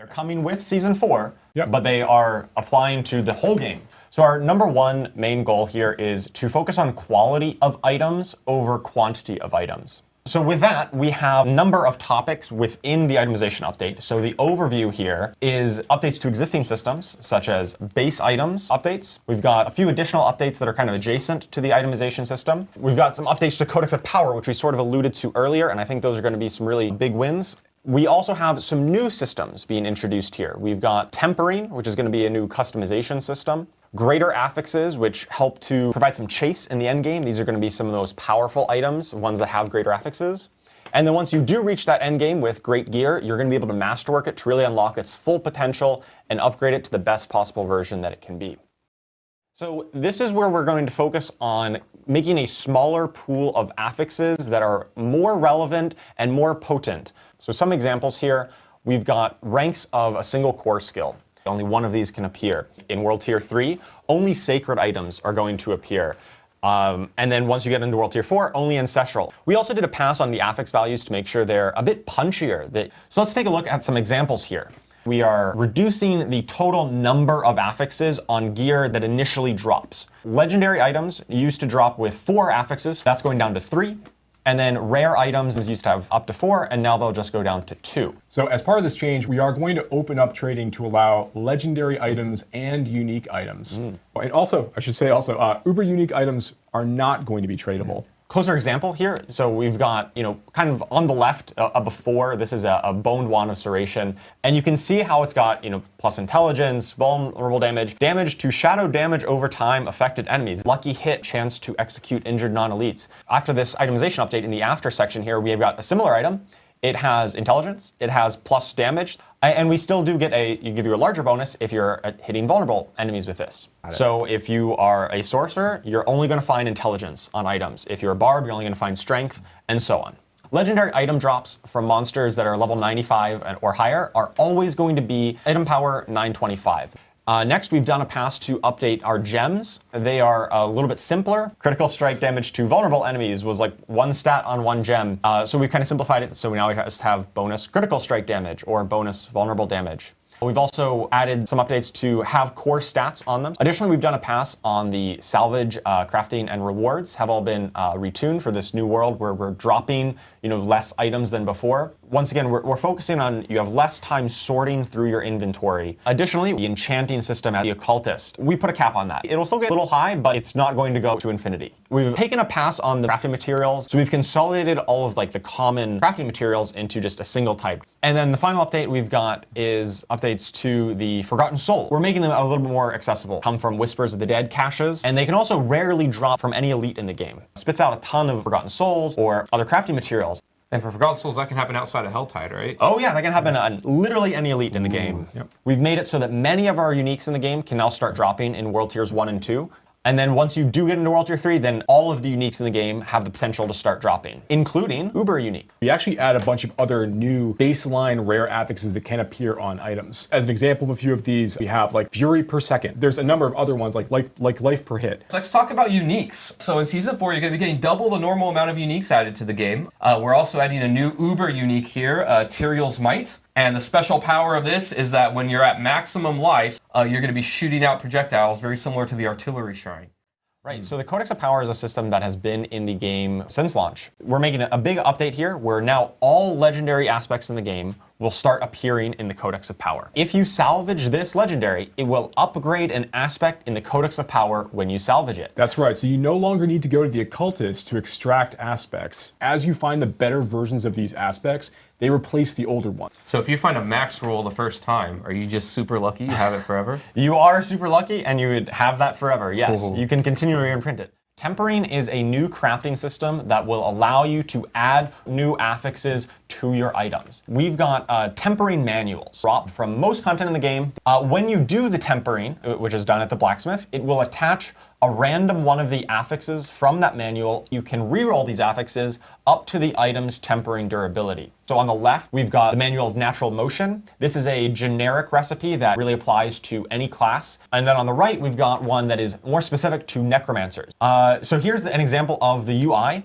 They're coming with Season 4, but they are applying to the whole game. So our number one main goal here is to focus on quality of items over quantity of items. So with that, we have a number of topics within the itemization update. So the overview here is updates to existing systems, such as base items updates. We've got a few additional updates that are kind of adjacent to the itemization system. We've got some updates to Codex of Power, which we sort of alluded to earlier, and I think those are going to be some really big wins. We also have some new systems being introduced here. We've got tempering, which is going to be a new customization system. Greater affixes, which help to provide some chase in the end game. These are going to be some of the most powerful items, ones that have greater affixes. And then once you do reach that end game with great gear, you're going to be able to masterwork it to really unlock its full potential and upgrade it to the best possible version that it can be. So this is where we're going to focus on making a smaller pool of affixes that are more relevant and more potent. So some examples here, we've got ranks of a single core skill. Only one of these can appear. In World Tier 3, only sacred items are going to appear. And then once you get into World Tier 4, only ancestral. We also did a pass on the affix values to make sure they're a bit punchier. So let's take a look at some examples here. We are reducing the total number of affixes on gear that initially drops. Legendary items used to drop with 4 affixes. That's going down to 3. And then rare items used to have up to 4, and now they'll just go down to 2. So as part of this change, we are going to open up trading to allow legendary items and unique items. And also, I should say also, uber unique items are not going to be tradable. Closer example here. So we've got, kind of on the left, a before. This is a boned wand of serration. And you can see how it's got, plus intelligence, vulnerable damage, damage to shadow damage over time affected enemies, lucky hit, chance to execute injured non-elites. After this itemization update in the after section here, we have got a similar item. It has intelligence, it has plus damage, and we still do get give you a larger bonus if you're hitting vulnerable enemies with this. So if you are a sorcerer, you're only going to find intelligence on items. If you're a bard, you're only going to find strength, and so on. Legendary item drops from monsters that are level 95 or higher are always going to be item power 925. Next, we've done a pass to update our gems. They are a little bit simpler. Critical strike damage to vulnerable enemies was like 1 stat on 1 gem. So we've kind of simplified it. So now we just have bonus critical strike damage or bonus vulnerable damage. We've also added some updates to have core stats on them. Additionally, we've done a pass on the salvage, crafting, and rewards have all been retuned for this new world where we're dropping less items than before. Once again, we're focusing on you have less time sorting through your inventory. Additionally, the enchanting system at the occultist, we put a cap on that. It'll still get a little high, but it's not going to go to infinity. We've taken a pass on the crafting materials. So we've consolidated all of the common crafting materials into just a single type. And then the final update we've got is updates to the Forgotten Soul. We're making them a little bit more accessible. Come from Whispers of the Dead caches, and they can also rarely drop from any elite in the game. Spits out a ton of Forgotten Souls or other crafting materials. And for Forgotten Souls, that can happen outside of Helltide, right? Oh yeah, that can happen on literally any elite in the game. Yep. We've made it so that many of our uniques in the game can now start dropping in World Tiers 1 and 2. And then once you do get into World Tier 3, then all of the uniques in the game have the potential to start dropping, including Uber Unique. We actually add a bunch of other new baseline rare affixes that can appear on items. As an example of a few of these, we have Fury per second. There's a number of other ones like life per hit. So let's talk about uniques. So in Season 4, you're going to be getting double the normal amount of uniques added to the game. We're also adding a new Uber unique here, Tyrael's Might. And the special power of this is that when you're at maximum life, you're going to be shooting out projectiles, very similar to the artillery shrine. Right, so the Codex of Power is a system that has been in the game since launch. We're making a big update here where now all legendary aspects in the game will start appearing in the Codex of Power. If you salvage this legendary, it will upgrade an aspect in the Codex of Power when you salvage it. That's right, so you no longer need to go to the occultist to extract aspects. As you find the better versions of these aspects, they replace the older one. So if you find a max roll the first time, are you just super lucky you have it forever? You are super lucky and you would have that forever, yes. You can continually imprint it. Tempering is a new crafting system that will allow you to add new affixes to your items. We've got tempering manuals dropped from most content in the game. When you do the tempering, which is done at the blacksmith, it will attach a random one of the affixes from that manual. You can reroll these affixes up to the item's tempering durability. So on the left, we've got the Manual of Natural Motion. This is a generic recipe that really applies to any class. And then on the right, we've got one that is more specific to necromancers. So here's an example of the UI.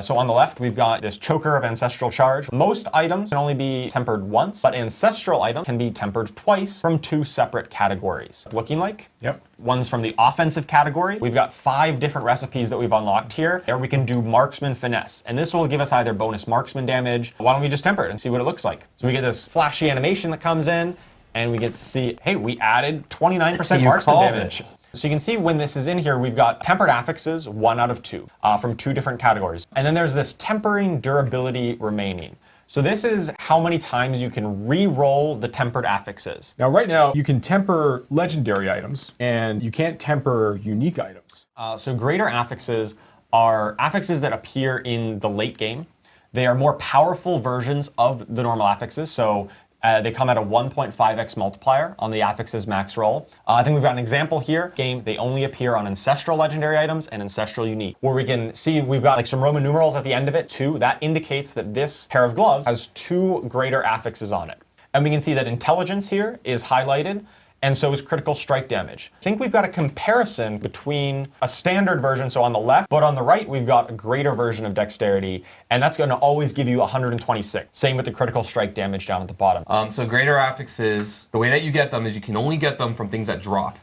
So on the left, we've got this choker of ancestral charge. Most items can only be tempered once, but ancestral items can be tempered twice from 2 separate categories. Looking like? Yep. One's from the offensive category. We've got 5 different recipes that we've unlocked here. There we can do marksman finesse, and this will give us either bonus marksman damage. Why don't we just temper it and see what it looks like? So we get this flashy animation that comes in, and we get to see, hey, we added 29% marksman damage. So you can see when this is in here, we've got tempered affixes, 1 out of 2, from 2 different categories. And then there's this tempering durability remaining. So this is how many times you can re-roll the tempered affixes. Now, right now, you can temper legendary items, and you can't temper unique items. So greater affixes are affixes that appear in the late game. They are more powerful versions of the normal affixes. So they come at a 1.5x multiplier on the affixes max roll. I think we've got an example here. Game, they only appear on ancestral legendary items and ancestral unique, where we can see we've got like some Roman numerals at the end of it too. That indicates that this pair of gloves has 2 greater affixes on it. And we can see that intelligence here is highlighted, and so is critical strike damage. I think we've got a comparison between a standard version, so on the left, but on the right, we've got a greater version of dexterity, and that's gonna always give you 126. Same with the critical strike damage down at the bottom. So greater affixes, the way that you get them is you can only get them from things that drop.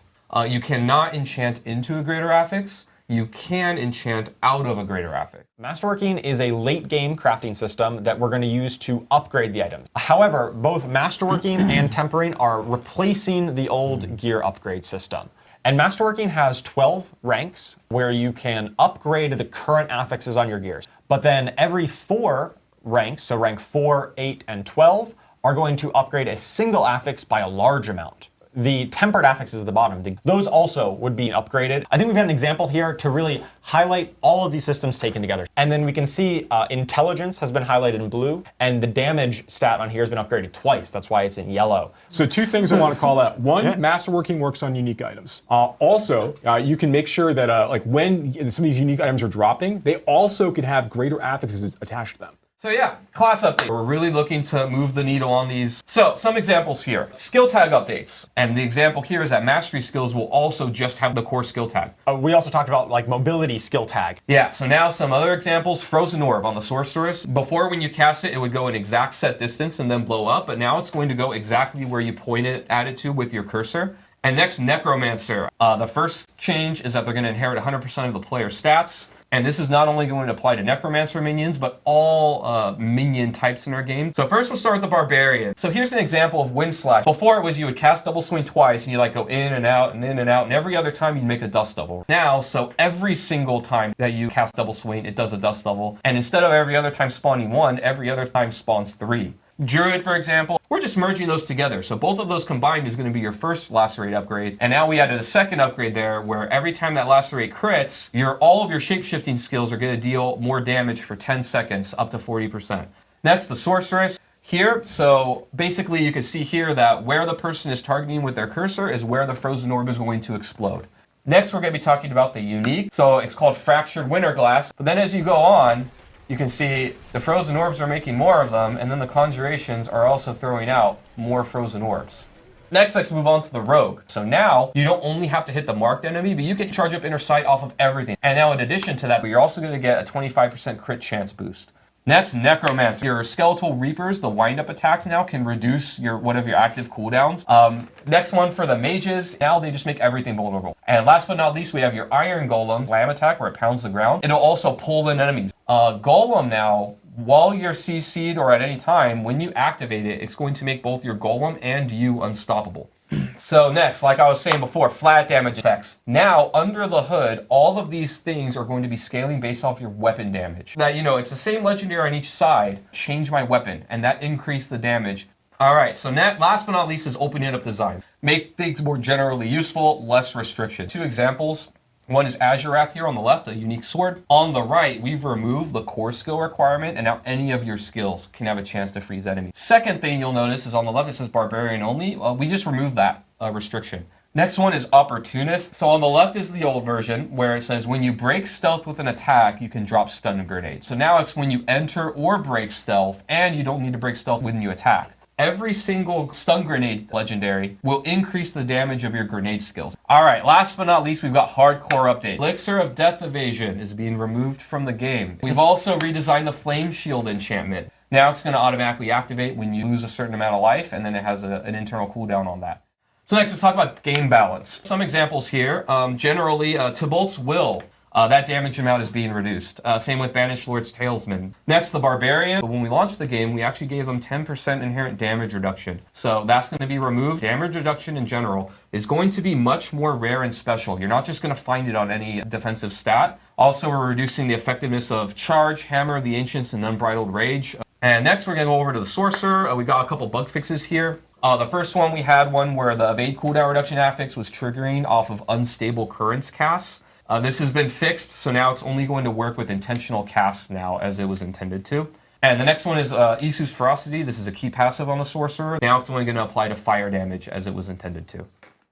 You cannot enchant into a greater affix. You can enchant out of a greater affix. Masterworking is a late game crafting system that we're going to use to upgrade the items. However, both Masterworking and Tempering are replacing the old gear upgrade system. And Masterworking has 12 ranks where you can upgrade the current affixes on your gears. But then every 4 ranks, so rank 4, 8, and 12, are going to upgrade a single affix by a large amount. The tempered affixes at the bottom, those also would be upgraded. I think we've got an example here to really highlight all of these systems taken together. And then we can see intelligence has been highlighted in blue, and the damage stat on here has been upgraded twice. That's why it's in yellow. So 2 things I want to call out. One, Masterworking works on unique items. Also, you can make sure that like when some of these unique items are dropping, they also can have greater affixes attached to them. So yeah, class update. We're really looking to move the needle on these. So some examples here. Skill tag updates. And the example here is that mastery skills will also just have the core skill tag. We also talked about like mobility skill tag. Yeah, so now some other examples. Frozen Orb on the Sorceress. Before when you cast it, it would go an exact set distance and then blow up, but now it's going to go exactly where you point it at it to with your cursor. And next, Necromancer. The first change is that they're going to inherit 100% of the player's stats. And this is not only going to apply to Necromancer minions, but all minion types in our game. So first we'll start with the Barbarian. So here's an example of Wind Slash. Before it was you would cast double swing twice, and you like go in and out and in and out, and every other time you'd make a dust devil. Now, so every single time that you cast double swing, it does a dust devil. And instead of every other time spawning 1, every other time spawns 3. Druid, for example, we're just merging those together. So both of those combined is going to be your first lacerate upgrade. And now we added a second upgrade there where every time that lacerate crits, all of your shapeshifting skills are going to deal more damage for 10 seconds, up to 40%. Next, the Sorceress. Here, so basically you can see here that where the person is targeting with their cursor is where the Frozen Orb is going to explode. Next, we're going to be talking about the unique. So it's called Fractured Winter Glass. But then as you go on, you can see the Frozen Orbs are making more of them, and then the Conjurations are also throwing out more Frozen Orbs. Next, let's move on to the Rogue. So now, you don't only have to hit the marked enemy, but you can charge up Inner Sight off of everything. And now in addition to that, you're also going to get a 25% crit chance boost. Next, Necromancer. Your Skeletal Reapers, the wind-up attacks now can reduce one of your active cooldowns. Next one for the Mages, now they just make everything vulnerable. And last but not least, we have your Iron Golem Slam attack where it pounds the ground. It'll also pull in enemies. Golem now, while you're CC'd or at any time, when you activate it, it's going to make both your Golem and you unstoppable. So next, like I was saying before, flat damage effects. Now, under the hood, all of these things are going to be scaling based off your weapon damage. That, it's the same legendary on each side. Change my weapon, and that increased the damage. All right, so last but not least is opening up designs. Make things more generally useful, less restriction. 2 examples. One is Azurath here on the left, a unique sword. On the right, we've removed the core skill requirement, and now any of your skills can have a chance to freeze enemies. Second thing you'll notice is on the left, it says Barbarian only. We just removed that restriction. Next one is Opportunist. So on the left is the old version, where it says when you break stealth with an attack, you can drop stun grenades. So now it's when you enter or break stealth, and you don't need to break stealth when you attack. every single stun grenade legendary will increase the damage of your grenade skills. All right, last but not least, we've got hardcore update. Elixir of Death Evasion is being removed from the game. We've also redesigned the Flame Shield enchantment. Now it's going to automatically activate when you lose a certain amount of life, and then it has an internal cooldown on that. So next, let's talk about game balance. Some examples here. Generally, Tybalt's Will. That damage amount is being reduced. Same with Banished Lord's Talesman. Next, the Barbarian. When we launched the game, we actually gave them 10% inherent damage reduction. So that's going to be removed. Damage reduction in general is going to be much more rare and special. You're not just going to find it on any defensive stat. Also, we're reducing the effectiveness of Charge, Hammer of the Ancients, and Unbridled Rage. And next, we're going to go over to the Sorcerer. We got a couple bug fixes here. The first one, we had one where the Evade cooldown reduction affix was triggering off of unstable currents casts. This has been fixed, so now it's only going to work with intentional casts now as it was intended to. And the next one is Isu's Ferocity. This is a key passive on the Sorcerer. Now it's only going to apply to fire damage as it was intended to.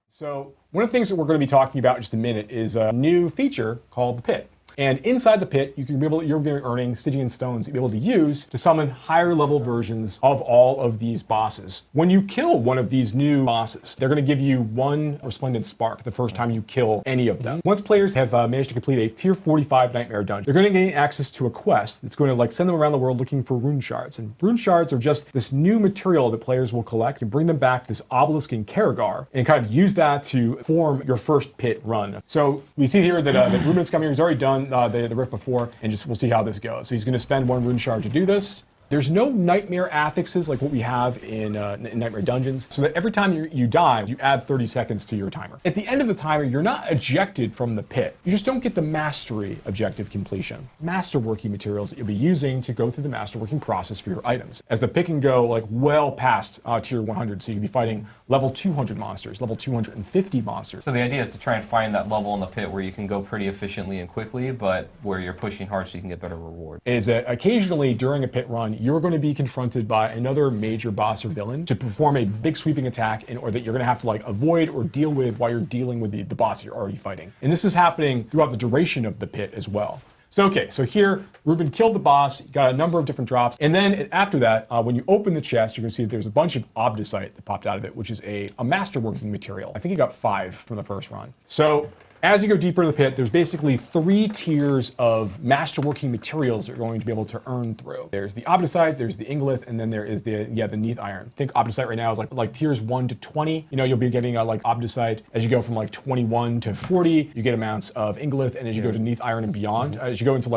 So one of the things that we're going to be talking about in just a minute is a new feature called the Pit. And inside the pit, you're going to be earning Stygian stones you'll be able to use to summon higher level versions of all of these bosses. When you kill one of these new bosses, they're going to give you one Resplendent Spark the first time you kill any of them. Once players have managed to complete a tier 45 Nightmare dungeon, they're going to gain access to a quest that's going to send them around the world looking for rune shards. And rune shards are just this new material that players will collect and bring them back to this obelisk in Karagar and kind of use that to form your first pit run. So we see here that Ruben's coming here. He's already done the rift before, and we'll see how this goes. So he's going to spend one rune shard to do this. There's no nightmare affixes like what we have in Nightmare Dungeons, so that every time you die, you add 30 seconds to your timer. At the end of the timer, you're not ejected from the pit. You just don't get the mastery objective completion. Masterworking materials that you'll be using to go through the masterworking process for your items. As the pit can go well past tier 100, so you can be fighting level 200 monsters, level 250 monsters. So the idea is to try and find that level in the pit where you can go pretty efficiently and quickly, but where you're pushing hard so you can get better reward. Is that occasionally during a pit run, you're going to be confronted by another major boss or villain to perform a big sweeping attack or that you're going to have to avoid or deal with while you're dealing with the boss you're already fighting. And this is happening throughout the duration of the pit as well. So here, Ruben killed the boss, got a number of different drops, and then after that, when you open the chest, you're going to see that there's a bunch of Obdicite that popped out of it, which is a masterworking material. I think he got 5 from the first run. So as you go deeper in the pit, there's basically 3 tiers of masterworking materials that you're going to be able to earn through. There's the Obdicite, there's the Ingolith, and then there is the Neath Iron. I think Obdicite right now is like tiers 1 to 20. You'll be getting Obdicite as you go from 21 to 40. You get amounts of Ingolith, and as you go to Neath Iron and beyond, as you go into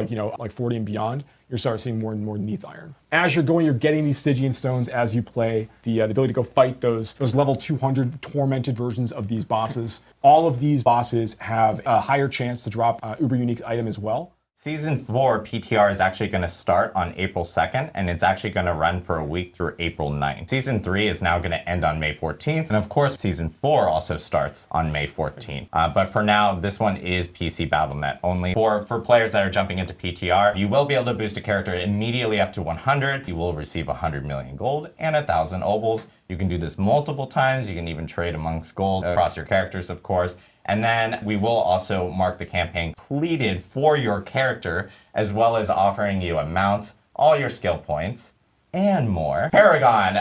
40 and beyond, you start seeing more and more Neath Iron. As you're going, you're getting these Stygian stones as you play, the ability to go fight those level 200 tormented versions of these bosses. All of these bosses have a higher chance to drop uber unique item as well. Season 4 PTR is actually going to start on April 2nd, and it's actually going to run for a week through April 9th. Season 3 is now going to end on May 14th, and of course, Season 4 also starts on May 14th. But for now, this one is PC Battle.net only. For players that are jumping into PTR, you will be able to boost a character immediately up to 100. You will receive 100 million gold and 1,000 obols. You can do this multiple times. You can even trade amongst gold across your characters, of course. And then we will also mark the campaign completed for your character, as well as offering you a mount, all your skill points, and more. Paragon,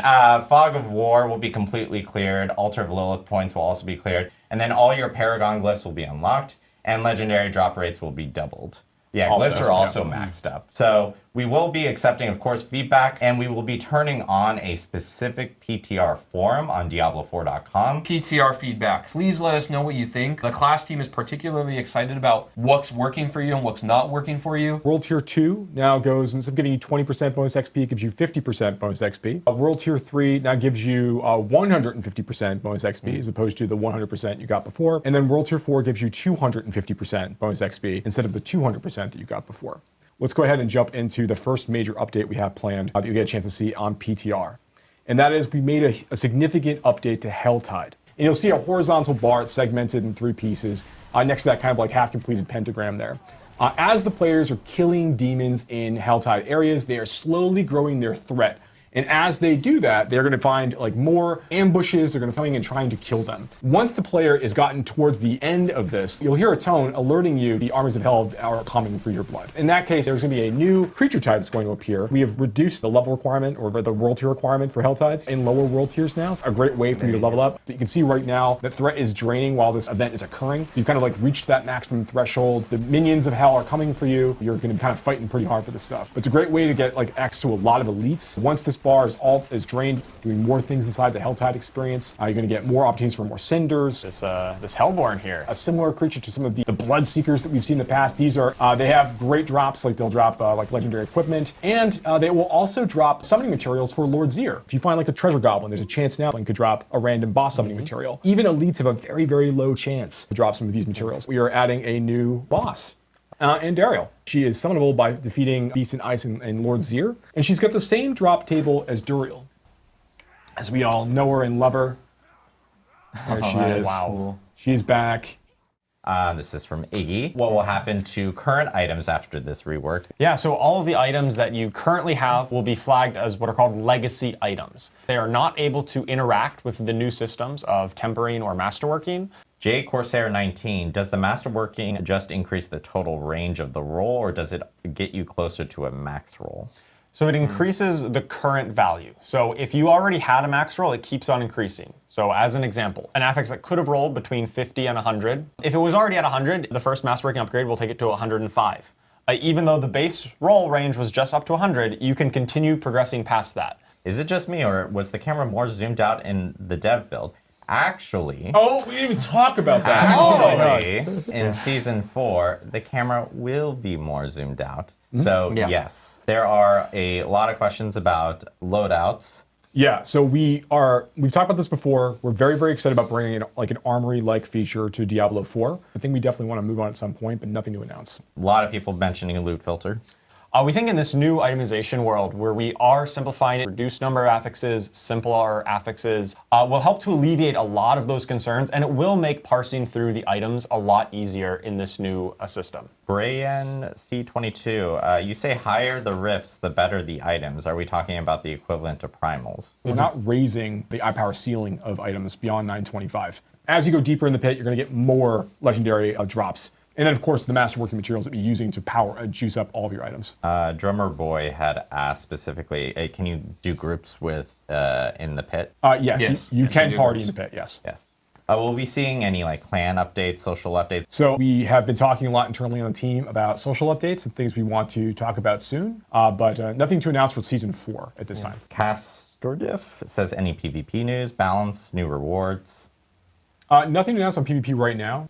Fog of War will be completely cleared. Altar of Lilith points will also be cleared. And then all your Paragon glyphs will be unlocked, and legendary drop rates will be doubled. Yeah, glyphs are also maxed up. So we will be accepting, of course, feedback, and we will be turning on a specific PTR forum on Diablo4.com. PTR feedback. Please let us know what you think. The class team is particularly excited about what's working for you and what's not working for you. World Tier 2 now goes, instead of giving you 20% bonus XP, it gives you 50% bonus XP. World Tier 3 now gives you 150% bonus XP as opposed to the 100% you got before. And then World Tier 4 gives you 250% bonus XP instead of the 200% that you got before. Let's go ahead and jump into the first major update we have planned that you get a chance to see on PTR. And that is we made a significant update to Helltide. And you'll see a horizontal bar segmented in 3 pieces next to that kind of half-completed pentagram there. As the players are killing demons in Helltide areas, they are slowly growing their threat. And as they do that, they're going to find like more ambushes. They're going to find and trying to kill them. Once the player is gotten towards the end of this, you'll hear a tone alerting you the armies of hell are coming for your blood. In that case, there's going to be a new creature type that's going to appear. We have reduced the level requirement or the world tier requirement for Helltides in lower world tiers now. It's a great way for you to level up. But you can see right now that threat is draining while this event is occurring. So you've kind of like reached that maximum threshold. The minions of hell are coming for you. You're going to be kind of fighting pretty hard for this stuff. But it's a great way to get like access to a lot of elites. Once this bar is drained, doing more things inside the Helltide experience, you're going to get more opportunities for more cinders. This Hellborn here. A similar creature to some of the blood seekers that we've seen in the past. These are, they have great drops, like they'll drop like legendary equipment, and they will also drop summoning materials for Lord Zir. If you find like a treasure goblin, there's a chance now one could drop a random boss summoning material. Even elites have a very, very low chance to drop some of these materials. We are adding a new boss. And Dariel. She is summonable by defeating Beast and Ice and Lord Zir. And she's got the same drop table as Duriel. As we all know her and love her. There she is. Wow. She's back. This is from Iggy. What will happen to current items after this rework? Yeah, so all of the items that you currently have will be flagged as what are called legacy items. They are not able to interact with the new systems of tempering or masterworking. J Corsair 19, does the masterworking just increase the total range of the roll, or does it get you closer to a max roll? So it increases the current value. So if you already had a max roll, it keeps on increasing. So as an example, an affix that could have rolled between 50 and 100, if it was already at 100, the first masterworking upgrade will take it to 105. Even though the base roll range was just up to 100, you can continue progressing past that. Is it just me, or was the camera more zoomed out in the dev build? Actually, Oh, we didn't even talk about that. actually, in Season 4, the camera will be more zoomed out. So, Yeah. yes, there are a lot of questions about loadouts. Yeah, so we've talked about this before. We're very, very excited about bringing in like an armory-like feature to Diablo 4. I think we definitely want to move on at some point, but nothing to announce. A lot of people mentioning a loot filter. We think in this new itemization world where we are simplifying it, reduced number of affixes, simpler affixes, will help to alleviate a lot of those concerns, and it will make parsing through the items a lot easier in this new system. Brayen C22, you say higher the rifts, the better the items. Are we talking about the equivalent to primals? We're not raising the eye power ceiling of items beyond 925. As you go deeper in the pit, you're going to get more legendary drops. And then, of course, the masterworking materials that you're using to power juice up all of your items. Drummer Boy had asked specifically, can you do groups with in the pit? Yes, you can party in the pit, yes. Yes. Will we be seeing any like clan updates, social updates? So we have been talking a lot internally on the team about social updates and things we want to talk about soon, but nothing to announce for Season 4 at this time. Castordiff says any PvP news, balance, new rewards. Nothing to announce on PvP right now.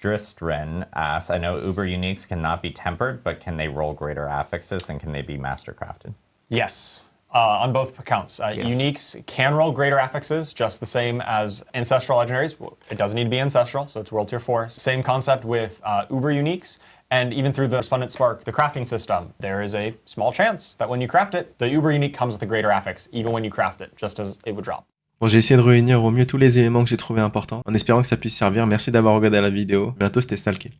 Dristren asks, I know Uber uniques cannot be tempered, but can they roll greater affixes and can they be mastercrafted? Yes, on both accounts. Uniques can roll greater affixes, just the same as Ancestral Legendaries. It doesn't need to be Ancestral, so it's World Tier 4. Same concept with Uber uniques. And even through the Resplendent Spark, the crafting system, there is a small chance that when you craft it, the Uber unique comes with a greater affix, even when you craft it, just as it would drop. Bon, j'ai essayé de réunir au mieux tous les éléments que j'ai trouvés importants, en espérant que ça puisse servir. Merci d'avoir regardé la vidéo. Bientôt, c'était Stalky.